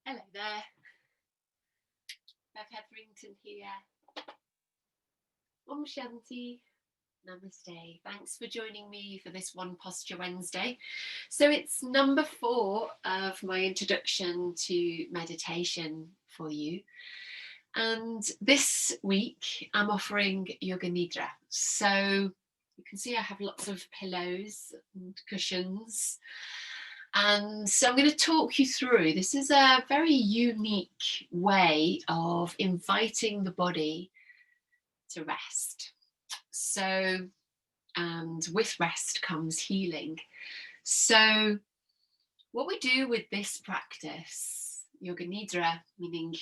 Hello there, Bev Hetherington here. Om Shanti, Namaste. Thanks for joining me for this One Posture Wednesday. So it's number 4 of my introduction to meditation for you. And this week I'm offering Yoga Nidra. So you can see I have lots of pillows and cushions. And so I'm going to talk you through, this is a very unique way of inviting the body to rest. So, and with rest comes healing. So what we do with this practice, Yoga Nidra, meaning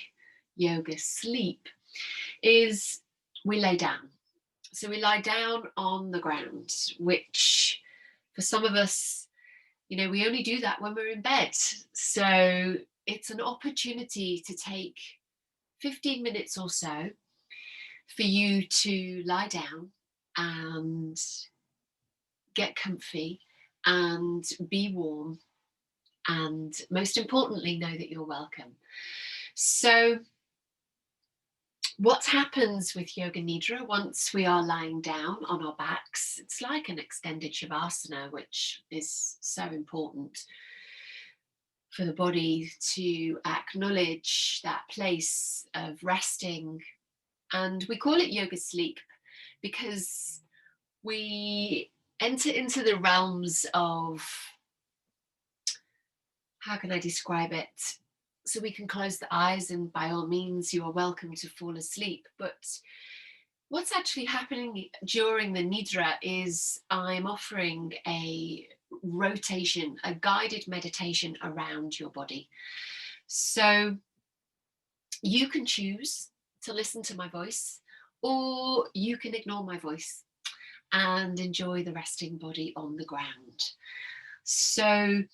yoga sleep, is we lay down. So we lie down on the ground, which for some of us, you know, we only do that when we're in bed. So it's an opportunity to take 15 minutes or so for you to lie down and get comfy and be warm. And most importantly, know that you're welcome. So what happens with Yoga Nidra once we are lying down on our backs, it's like an extended Shavasana, which is so important for the body to acknowledge that place of resting. And we call it yoga sleep because we enter into the realms of, how can I describe it? So we can close the eyes and by all means you are welcome to fall asleep. But what's actually happening during the Nidra is I'm offering a rotation, a guided meditation around your body. So you can choose to listen to my voice, or you can ignore my voice and enjoy the resting body on the ground. So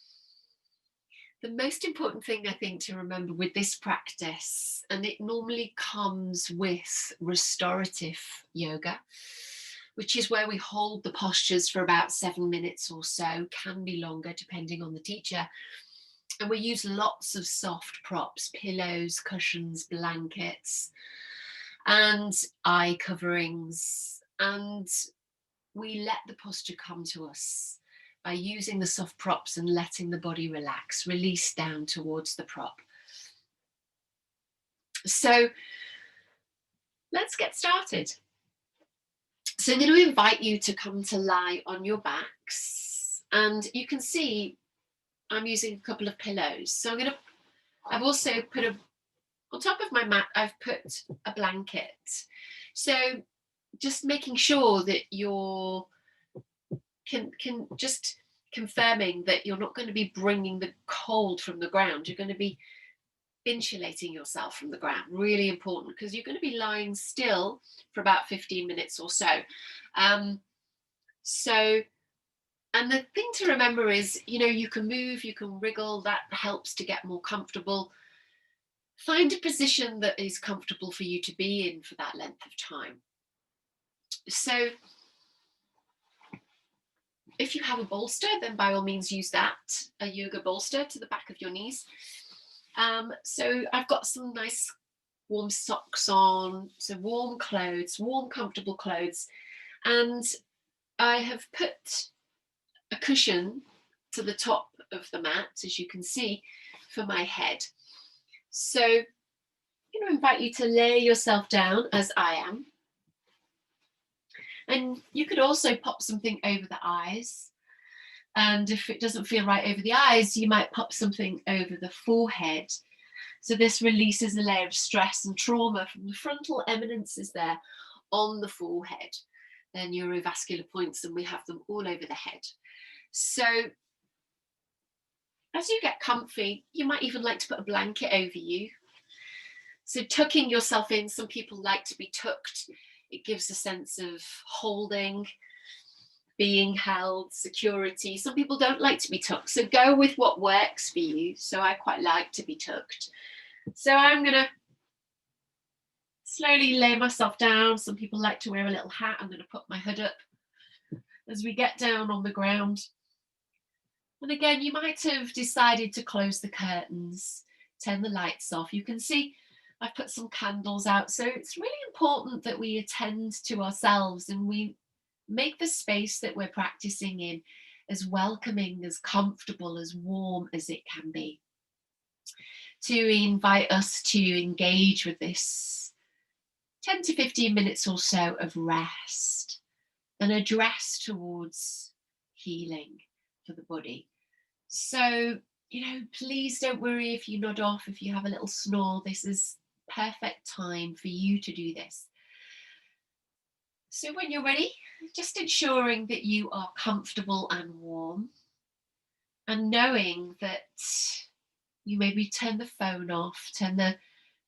the most important thing I think to remember with this practice, and it normally comes with restorative yoga, which is where we hold the postures for about 7 minutes or so, can be longer depending on the teacher. And we use lots of soft props, pillows, cushions, blankets, and eye coverings. And we let the posture come to us by using the soft props and letting the body relax, release down towards the prop. So let's get started. So I'm going to invite you to come to lie on your backs, and you can see I'm using a couple of pillows. So I've also put on top of my mat, I've put a blanket. So just making sure that you're can just confirming that you're not going to be bringing the cold from the ground. You're going to be insulating yourself from the ground. Really important, because you're going to be lying still for about 15 minutes or so. And the thing to remember is, you know, you can move, you can wriggle, that helps to get more comfortable. Find a position that is comfortable for you to be in for that length of time. So if you have a bolster, then by all means use that, a yoga bolster to the back of your knees. So I've got some nice warm socks on, so warm clothes, warm comfortable clothes, and I have put a cushion to the top of the mat, as you can see, for my head. So I'm going to invite you to lay yourself down as I am. And you could also pop something over the eyes. And if it doesn't feel right over the eyes, you might pop something over the forehead. So this releases a layer of stress and trauma from the frontal eminences there on the forehead. They're neurovascular points, and we have them all over the head. So as you get comfy, you might even like to put a blanket over you. So tucking yourself in, some people like to be tucked. It gives a sense of holding, being held, security. Some people don't like to be tucked, so go with what works for you. So I quite like to be tucked. So I'm going to slowly lay myself down. Some people like to wear a little hat. I'm going to put my hood up as we get down on the ground. And again, you might have decided to close the curtains turn the lights off. You can see I've put some candles out. So it's really important that we attend to ourselves and we make the space that we're practicing in as welcoming, as comfortable, as warm as it can be, to invite us to engage with this 10 to 15 minutes or so of rest, an address towards healing for the body. So, please don't worry if you nod off, if you have a little snore. This is perfect time for you to do this. So when you're ready, just ensuring that you are comfortable and warm, and knowing that you maybe turn the phone off,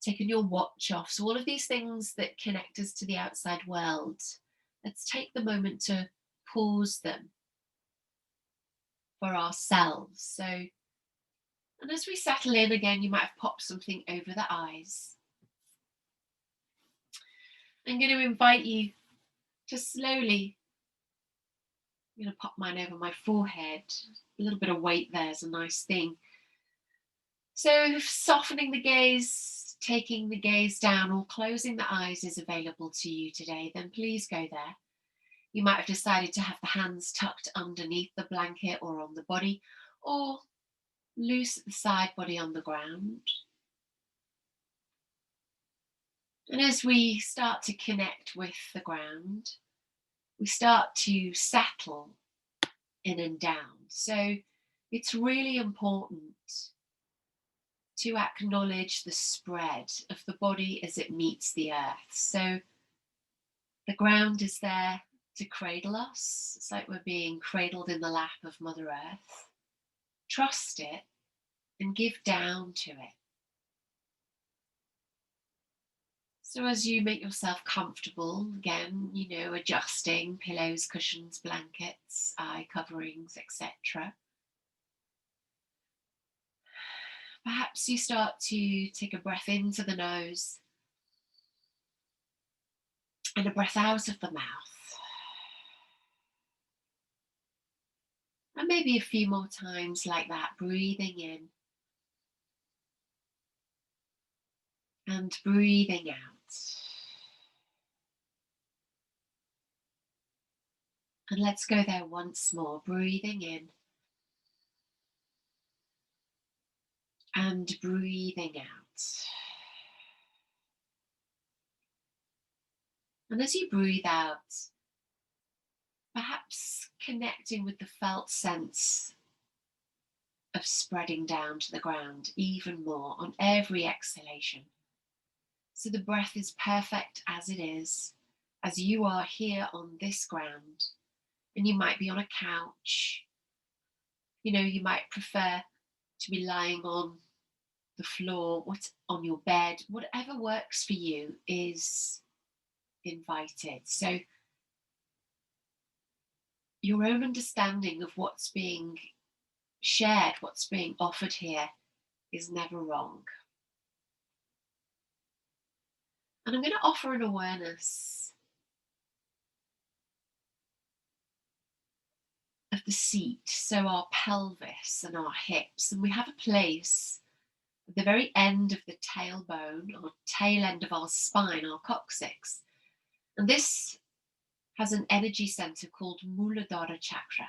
taking your watch off. So all of these things that connect us to the outside world, let's take the moment to pause them for ourselves. So, and as we settle in again, you might have popped something over the eyes. I'm going to invite you to slowly, I'm going to pop mine over my forehead. A little bit of weight there is a nice thing. So softening the gaze, taking the gaze down, or closing the eyes is available to you today, then please go there. You might have decided to have the hands tucked underneath the blanket or on the body, or loose at the side body on the ground. And as we start to connect with the ground, we start to settle in and down. So it's really important to acknowledge the spread of the body as it meets the earth. So the ground is there to cradle us. It's like we're being cradled in the lap of Mother Earth. Trust it and give down to it. So as you make yourself comfortable, again, adjusting pillows, cushions, blankets, eye coverings, etc. Perhaps you start to take a breath into the nose and a breath out of the mouth. And maybe a few more times like that, breathing in and breathing out. And let's go there once more, breathing in and breathing out. And as you breathe out, perhaps connecting with the felt sense of spreading down to the ground even more on every exhalation. So the breath is perfect as it is, as you are here on this ground. And you might be on a couch. You might prefer to be lying on the floor, on your bed. Whatever works for you is invited. So your own understanding of what's being shared, what's being offered here, is never wrong. And I'm going to offer an awareness of the seat, so our pelvis and our hips, and we have a place at the very end of the tailbone, or tail end of our spine, our coccyx, and this has an energy center called Muladhara chakra,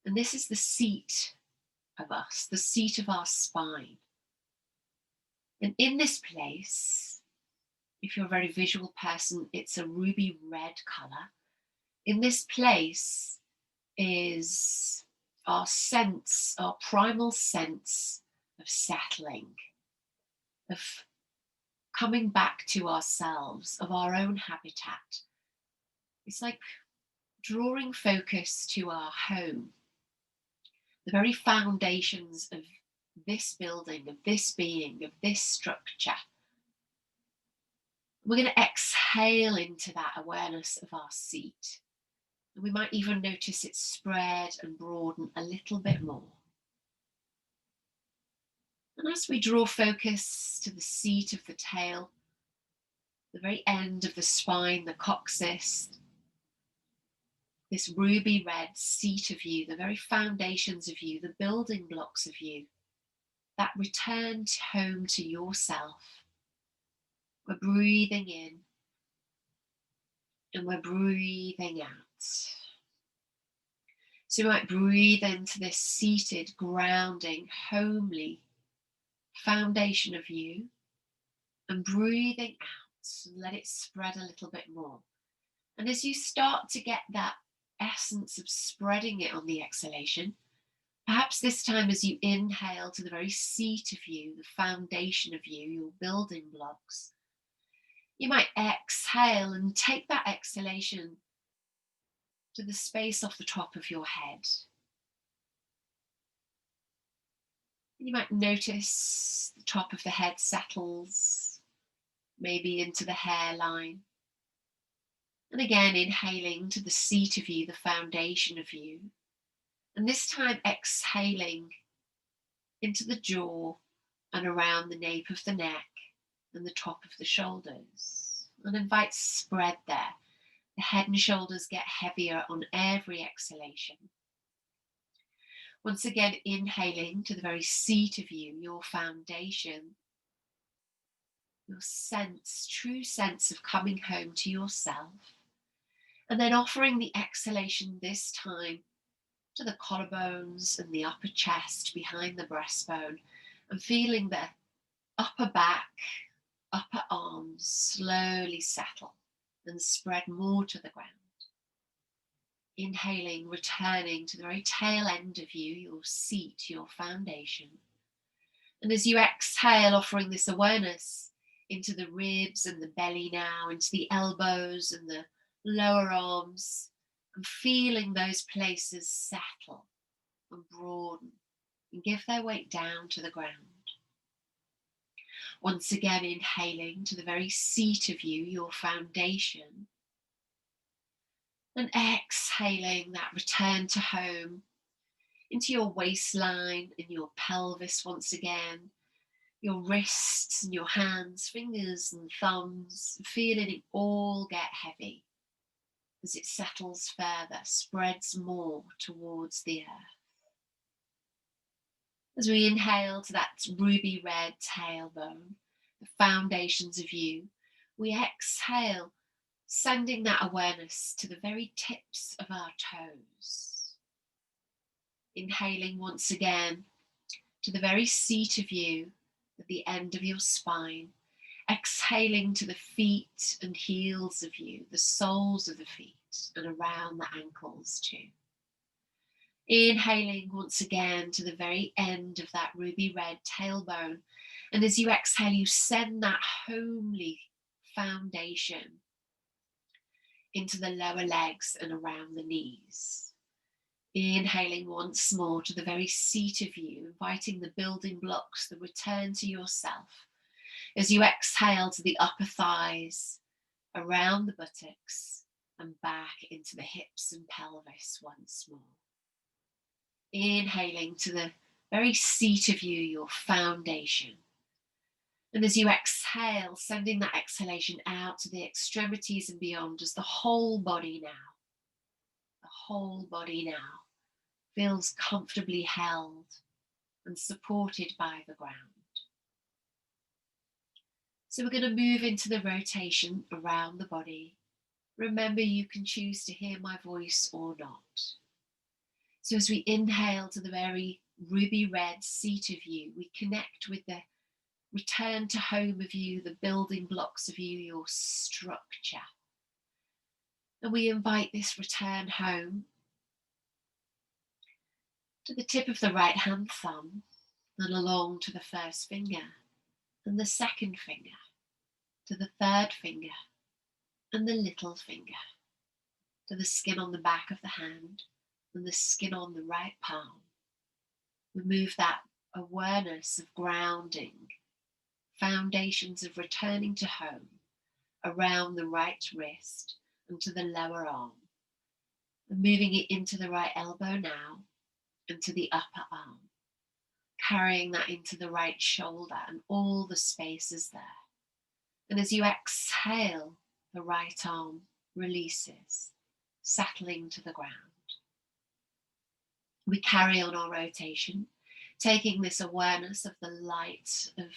and this is the seat of us, the seat of our spine. And in this place, if you're a very visual person, it's a ruby red color. In this place is our sense, our primal sense of settling, of coming back to ourselves, of our own habitat. It's like drawing focus to our home, the very foundations of this building, of this being, of this structure. We're going to exhale into that awareness of our seat. And we might even notice it spread and broaden a little bit more. And as we draw focus to the seat of the tail, the very end of the spine, the coccyx, this ruby red seat of you, the very foundations of you, the building blocks of you, that return home to yourself. We're breathing in and we're breathing out. So you might breathe into this seated, grounding, homely foundation of you, and breathing out and let it spread a little bit more. And as you start to get that essence of spreading it on the exhalation, perhaps this time as you inhale to the very seat of you, the foundation of you, your building blocks, you might exhale and take that exhalation to the space off the top of your head. You might notice the top of the head settles, maybe into the hairline. And again, inhaling to the seat of you, the foundation of you. And this time exhaling into the jaw and around the nape of the neck and the top of the shoulders. And invite spread there. The head and shoulders get heavier on every exhalation. Once again, inhaling to the very seat of you, your foundation, your sense, true sense of coming home to yourself. And then offering the exhalation this time to the collarbones and the upper chest behind the breastbone, and feeling the upper back, upper arms slowly settle and spread more to the ground. Inhaling, returning to the very tail end of you, your seat, your foundation. And as you exhale, offering this awareness into the ribs and the belly now, into the elbows and the lower arms, and feeling those places settle and broaden and give their weight down to the ground. Once again, inhaling to the very seat of you, your foundation, and exhaling that return to home into your waistline and your pelvis once again, your wrists and your hands, fingers and thumbs, feeling it all get heavy as it settles further, spreads more towards the earth. As we inhale to that ruby red tailbone, the foundations of you, we exhale, sending that awareness to the very tips of our toes. Inhaling once again to the very seat of you, at the end of your spine. Exhaling to the feet and heels of you, the soles of the feet and around the ankles too. Inhaling once again to the very end of that ruby red tailbone. And as you exhale, you send that homely foundation into the lower legs and around the knees. Inhaling once more to the very seat of you, inviting the building blocks, the return to yourself. As you exhale to the upper thighs, around the buttocks, and back into the hips and pelvis once more. Inhaling to the very seat of you, your foundation. And as you exhale, sending that exhalation out to the extremities and beyond, as the whole body now feels comfortably held and supported by the ground. So we're going to move into the rotation around the body. Remember, you can choose to hear my voice or not. So as we inhale to the very ruby red seat of you, we connect with the return to home of you, the building blocks of you, your structure. And we invite this return home to the tip of the right hand thumb and along to the first finger and the second finger, to the third finger and the little finger, to the skin on the back of the hand and the skin on the right palm. We move that awareness of grounding, foundations of returning to home around the right wrist and to the lower arm, and moving it into the right elbow now and to the upper arm, carrying that into the right shoulder and all the spaces there. And as you exhale, the right arm releases, settling to the ground. We carry on our rotation, taking this awareness of the light, of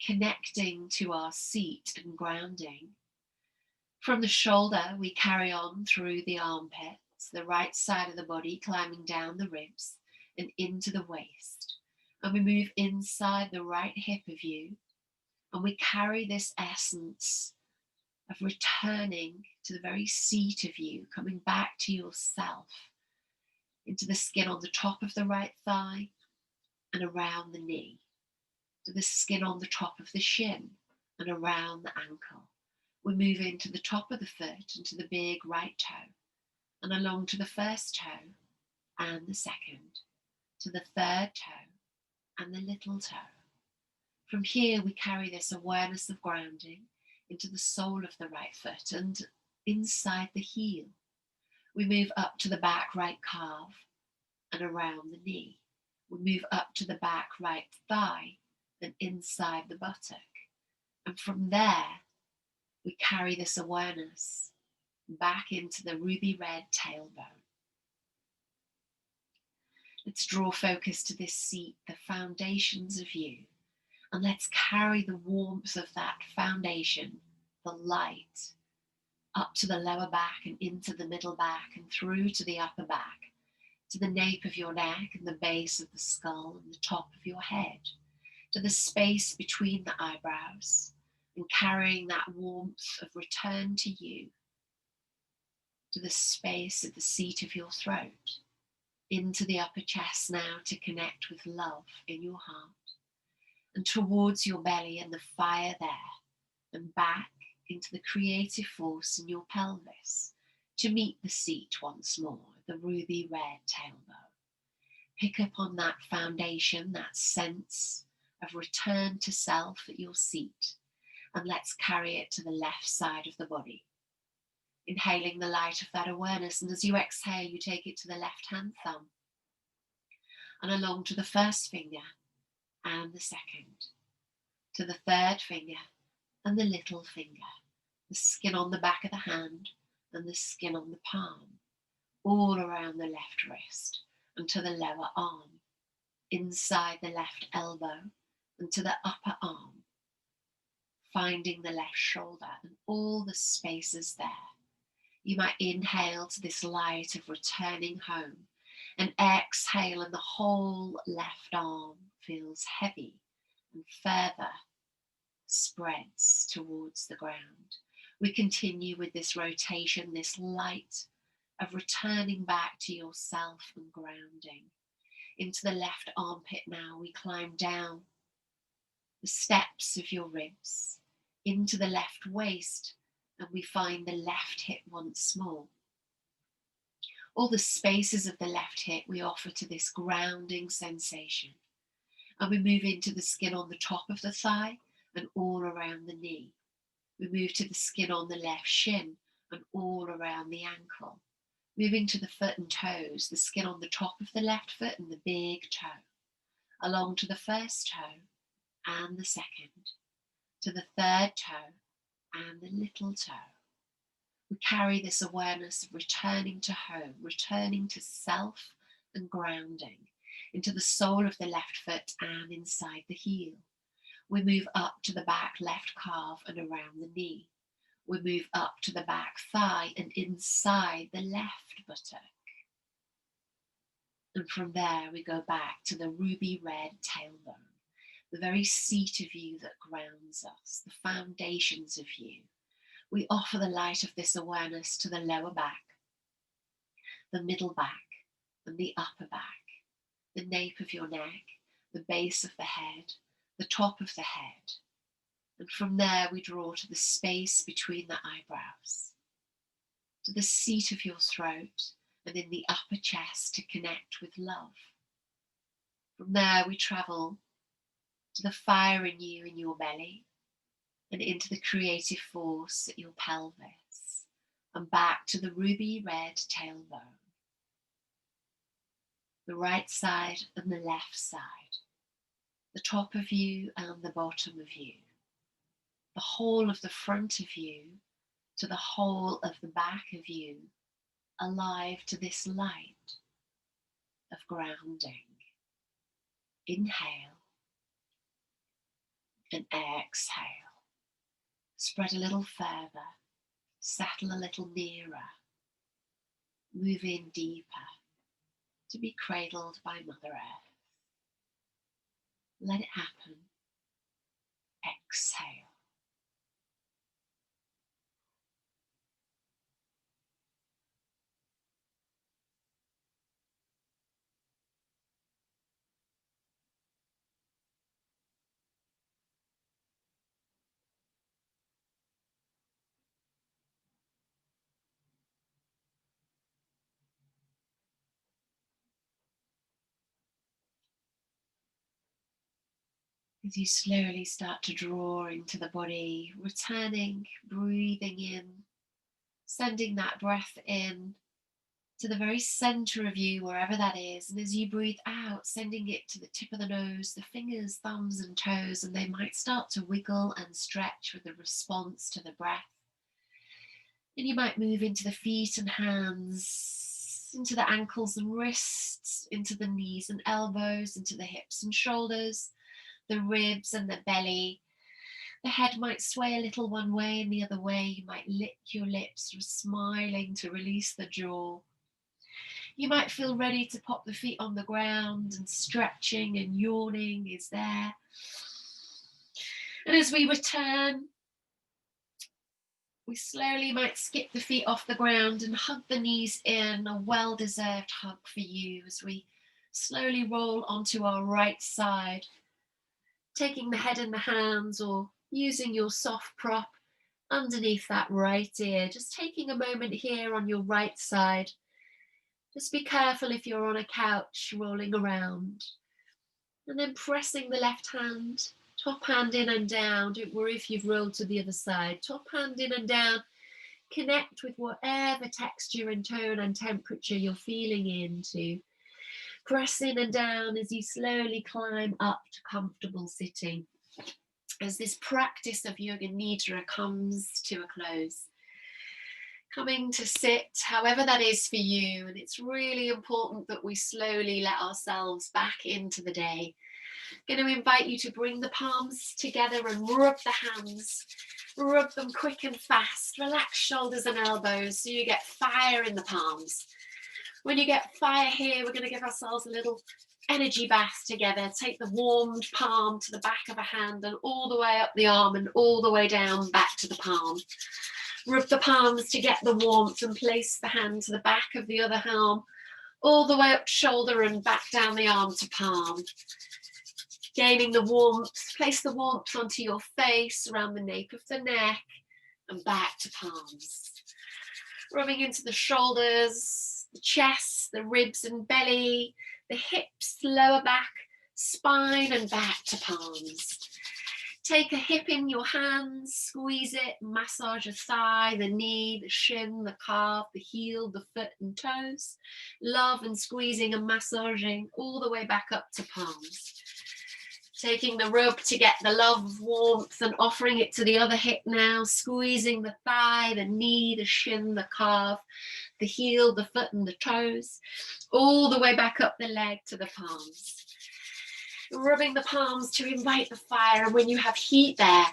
connecting to our seat and grounding. From the shoulder, we carry on through the armpits, the right side of the body, climbing down the ribs and into the waist. And we move inside the right hip of you, and we carry this essence of returning to the very seat of you, coming back to yourself, into the skin on the top of the right thigh and around the knee, to the skin on the top of the shin and around the ankle. We move into the top of the foot, into the big right toe, and along to the first toe and the second, to the third toe and the little toe. From here, we carry this awareness of grounding into the sole of the right foot and inside the heel. We move up to the back right calf and around the knee. We move up to the back right thigh and inside the buttock. And from there, we carry this awareness back into the ruby red tailbone. Let's draw focus to this seat, the foundations of you. And let's carry the warmth of that foundation, the light, up to the lower back and into the middle back and through to the upper back, to the nape of your neck and the base of the skull and the top of your head, to the space between the eyebrows, and carrying that warmth of return to you, to the space at the seat of your throat, into the upper chest now to connect with love in your heart, and towards your belly and the fire there, and back into the creative force in your pelvis to meet the seat once more, the ruby red tailbone. Pick up on that foundation, that sense of return to self at your seat, and let's carry it to the left side of the body. Inhaling the light of that awareness, and as you exhale, you take it to the left-hand thumb and along to the first finger and the second, to the third finger and the little finger, the skin on the back of the hand and the skin on the palm, all around the left wrist and to the lower arm, inside the left elbow and to the upper arm, finding the left shoulder and all the spaces there. You might inhale to this light of returning home and exhale, and the whole left arm feels heavy and further spreads towards the ground. We continue with this rotation, this light of returning back to yourself and grounding. Into the left armpit now, we climb down the steps of your ribs, into the left waist, and we find the left hip once more. All the spaces of the left hip we offer to this grounding sensation. And we move into the skin on the top of the thigh and all around the knee. We move to the skin on the left shin and all around the ankle. Moving to the foot and toes, the skin on the top of the left foot and the big toe. Along to the first toe and the second, to the third toe and the little toe. We carry this awareness of returning to home, returning to self and grounding into the sole of the left foot and inside the heel. We move up to the back left calf and around the knee. We move up to the back thigh and inside the left buttock. And from there we go back to the ruby red tailbone, the very seat of you that grounds us, the foundations of you. We offer the light of this awareness to the lower back, the middle back, and the upper back, the nape of your neck, the base of the head, the top of the head. And from there we draw to the space between the eyebrows, to the seat of your throat and in the upper chest to connect with love. From there we travel to the fire in you in your belly, and into the creative force at your pelvis, and back to the ruby red tailbone, the right side and the left side, the top of you and the bottom of you, the whole of the front of you to the whole of the back of you, alive to this light of grounding. Inhale and exhale. Spread a little further, settle a little nearer, move in deeper to be cradled by Mother Earth. Let it happen. Exhale. As you slowly start to draw into the body, returning, breathing in, sending that breath in to the very center of you, wherever that is. And as you breathe out, sending it to the tip of the nose, the fingers, thumbs, and toes, and they might start to wiggle and stretch with the response to the breath. And you might move into the feet and hands, into the ankles and wrists, into the knees and elbows, into the hips and shoulders, the ribs and the belly. The head might sway a little one way and the other way. You might lick your lips, smiling to release the jaw. You might feel ready to pop the feet on the ground, and stretching and yawning is there. And as we return, we slowly might skip the feet off the ground and hug the knees in, a well-deserved hug for you as we slowly roll onto our right side, taking the head in the hands or using your soft prop underneath that right ear. Just taking a moment here on your right side. Just be careful if you're on a couch rolling around. And then pressing the left hand, top hand in and down. Don't worry if you've rolled to the other side. Top hand in and down. Connect with whatever texture and tone and temperature you're feeling into. Press in and down as you slowly climb up to comfortable sitting. As this practice of Yoga Nidra comes to a close. Coming to sit, however that is for you, and it's really important that we slowly let ourselves back into the day. I'm going to invite you to bring the palms together and rub the hands. Rub them quick and fast. Relax shoulders and elbows so you get fire in the palms. When you get fire here, we're going to give ourselves a little energy bath together. Take the warmed palm to the back of a hand and all the way up the arm and all the way down back to the palm. Rub the palms to get the warmth and place the hand to the back of the other arm, all the way up shoulder and back down the arm to palm. Gaining the warmth, place the warmth onto your face, around the nape of the neck and back to palms. Rubbing into the shoulders, the chest, the ribs and belly, the hips, lower back, spine and back to palms. Take a hip in your hands, squeeze it, massage a thigh, the knee, the shin, the calf, the heel, the foot and toes. Love and squeezing and massaging all the way back up to palms. Taking the rub to get the love, warmth and offering it to the other hip now, squeezing the thigh, the knee, the shin, the calf, the heel, the foot and the toes, all the way back up the leg to the palms. Rubbing the palms to invite the fire, and when you have heat there,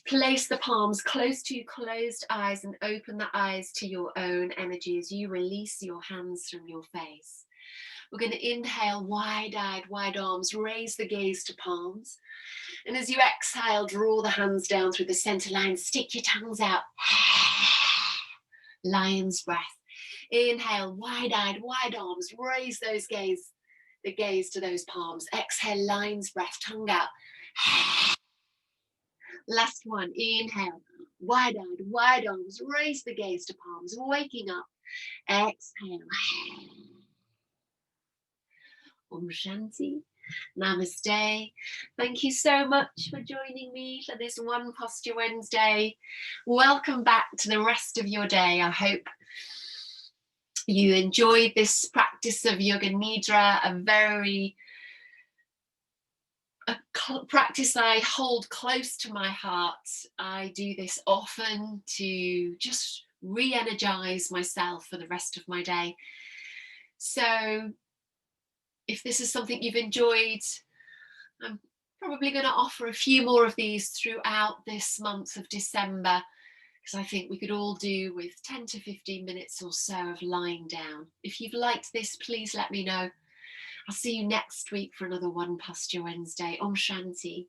place the palms close to closed eyes and open the eyes to your own energy as you release your hands from your face. We're going to inhale, wide-eyed, wide arms, raise the gaze to palms. And as you exhale, draw the hands down through the center line, stick your tongues out. Lion's breath. Inhale, wide-eyed, wide arms, raise those gaze, the gaze to those palms. Exhale, lion's breath, tongue out. Last one, inhale, wide-eyed, wide arms, raise the gaze to palms, waking up. Exhale. Om Shanti, Namaste. Thank you so much for joining me for this One Posture Wednesday. Welcome back to the rest of your day. I hope you enjoyed this practice of Yoga Nidra, a practice I hold close to my heart. I do this often to just re-energize myself for the rest of my day. So if this is something you've enjoyed, I'm probably going to offer a few more of these throughout this month of December, because I think we could all do with 10 to 15 minutes or so of lying down. If you've liked this, please let me know. I'll see you next week for another One Posture Wednesday. Om Shanti.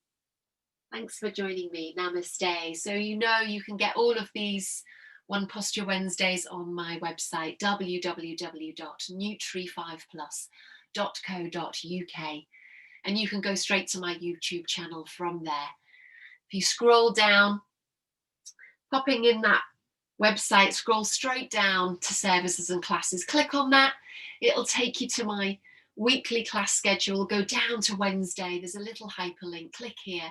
Thanks for joining me. Namaste. So you know you can get all of these One Posture Wednesdays on my website, www.nutri5plus.co.uk. And you can go straight to my YouTube channel from there. If you scroll down, popping in that website, scroll straight down to services and classes, click on that. It'll take you to my weekly class schedule. Go down to Wednesday. There's a little hyperlink. Click here.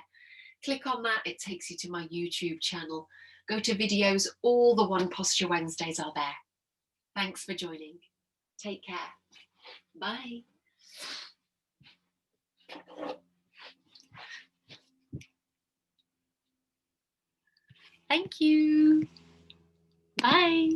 Click on that. It takes you to my YouTube channel. Go to videos. All the One Posture Wednesdays are there. Thanks for joining. Take care. Bye. Thank you. Bye.